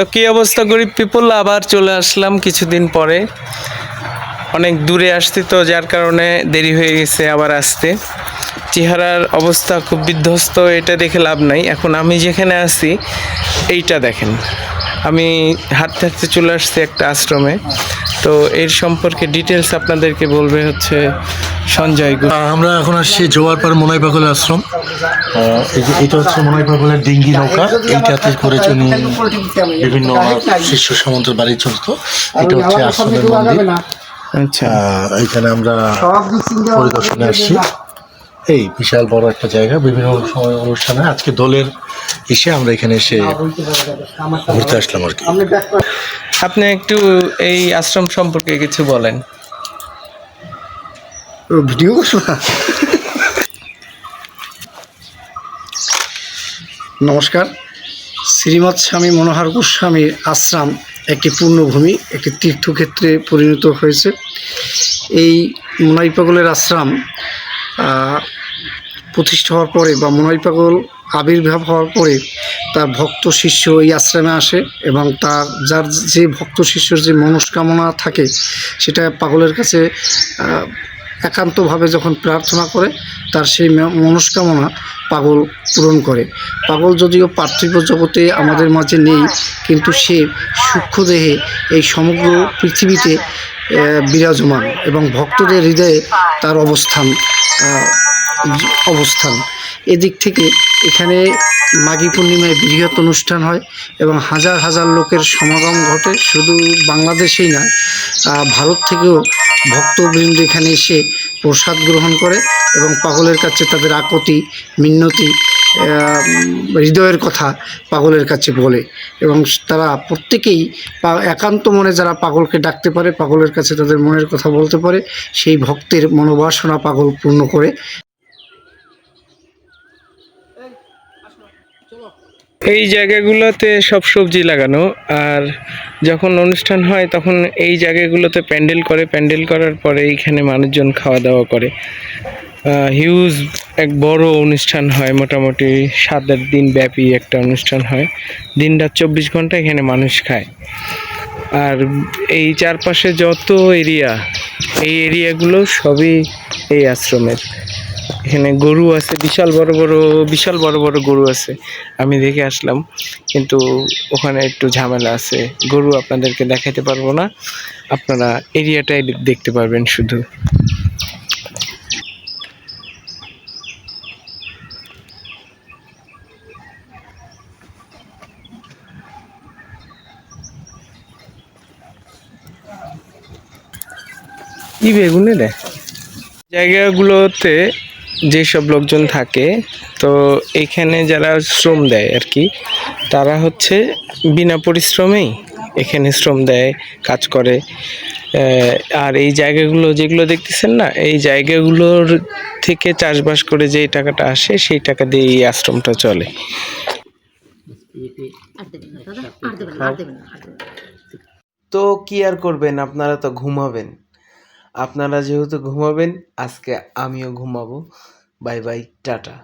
তো কি অবস্থা গরিব পিপল, আবার চলে আসলাম কিছুদিন পরে। অনেক দূরে আসতে তো যার কারণে দেরি হয়ে গেছে আবার আসতে। চেহারার অবস্থা খুব বিধ্বস্ত, এটা দেখে লাভ নাই। এখন আমি যেখানে আছি এইটা দেখেন, আমি হাঁটতে হাঁটতে চলে আসছি একটা আশ্রমে। তো এর সম্পর্কে ডিটেলস আপনাদেরকে বলবে হচ্ছে সঞ্জয় গুহ। আমরা এখন আসছি জোয়ারপাড় মনাই পাগলের আশ্রম। এটা হচ্ছে মনাই পাগলের ডিঙ্গি নৌকা, এইটাতে করে উনি বিভিন্ন শিষ্য সামন্তের বাড়ি চলতো। এটা হচ্ছে আশ্রমের মন্দির। আচ্ছা, এইখানে আমরা পরিদর্শনে আসছি। এই বিশাল বড় একটা জায়গা, বিভিন্ন সময় অনুষ্ঠানে আজকে দোলের এসে আমরা এখানে এসে ঘুরতে আসলাম আর কি। আপনি একটু এই আশ্রম সম্পর্কে কিছু বলেন। ভিডিও করছো না? নমস্কার। শ্রীমৎ স্বামী মনোহর গোস্বামীর আশ্রম একটি পূর্ণভূমি, একটি তীর্থক্ষেত্রে পরিণত হয়েছে। এই মনাই পাগলের আশ্রম প্রতিষ্ঠা হওয়ার পরে বা মনাই পাগল আবির্ভাব হওয়ার পরে তার ভক্ত শিষ্য এই আশ্রমে আসে এবং যার যে ভক্ত শিষ্যর যে মনস্কামনা থাকে সেটা পাগলের কাছে একান্তভাবে যখন প্রার্থনা করে তার সেই মনস্কামনা পাগল পূরণ করে। পাগল যদিও পার্থিব জগতে আমাদের মাঝে নেই, কিন্তু সে সূক্ষ্ম দেহে এই সমগ্র পৃথিবীতে বিরাজমান এবং ভক্তদের হৃদয়ে তার অবস্থান। এদিক থেকে এখানে মাঘী পূর্ণিমায় বৃহৎ অনুষ্ঠান হয় এবং হাজার হাজার লোকের সমাগম ঘটে। শুধু বাংলাদেশেই নয়, ভারত থেকেও ভক্তবৃন্দ এখানে এসে প্রসাদ গ্রহণ করে এবং পাগলের কাছে তাদের আকুতি মিনতি হৃদয়ের কথা পাগলের কাছে বলে এবং তারা প্রত্যেকেই একান্ত মনে যারা পাগলকে ডাকতে পারে, পাগলের কাছে তাদের মনের কথা বলতে পারে, সেই ভক্তের মনোবাসনা পাগল পূর্ণ করে। এই জায়গাগুলোতে সব সবজি লাগানো, আর যখন অনুষ্ঠান হয় তখন এই জায়গাগুলোতে প্যান্ডেল করে। প্যান্ডেল করার পরে এইখানে মানুষজন খাওয়া দাওয়া করে। হিউজ এক বড় অনুষ্ঠান হয়, মোটামুটি 7-8 দিন ব্যাপী একটা অনুষ্ঠান হয়। দিনরাত 24 ঘন্টা এখানে মানুষ খায়। আর এই চারপাশে যত এরিয়া, এই এরিয়াগুলো সবই এই আশ্রমের। এখানে গরু আছে, বিশাল বড় বড় গরু আছে। আমি দেখে আসলাম, কিন্তু ওখানে একটু ঝামেলা আছে, গরু আপনাদেরকে দেখাতে পারবো না। আপনারা এরিয়াটাই দেখতে পারবেন শুধু। কি বেগুনে রে জায়গাগুলোতে যেসব লোকজন থাকে, তো এখানে যারা শ্রম দেয় আর কি, তারা হচ্ছে বিনা পরিশ্রমেই এখানে শ্রম দেয়, কাজ করে। আর এই জায়গাগুলো যেগুলো দেখতেছেন না, এই জায়গাগুলোর থেকে চাষবাস করে যে টাকাটা আসে সেই টাকা দিয়ে এই আশ্রমটা চলে। তো কি আর করবেন, আপনারা তো ঘুমাবেন। আপনারা যেহেতু ঘুমাবেন, আজকে আমিও ঘুমাবো। Bye bye, tata.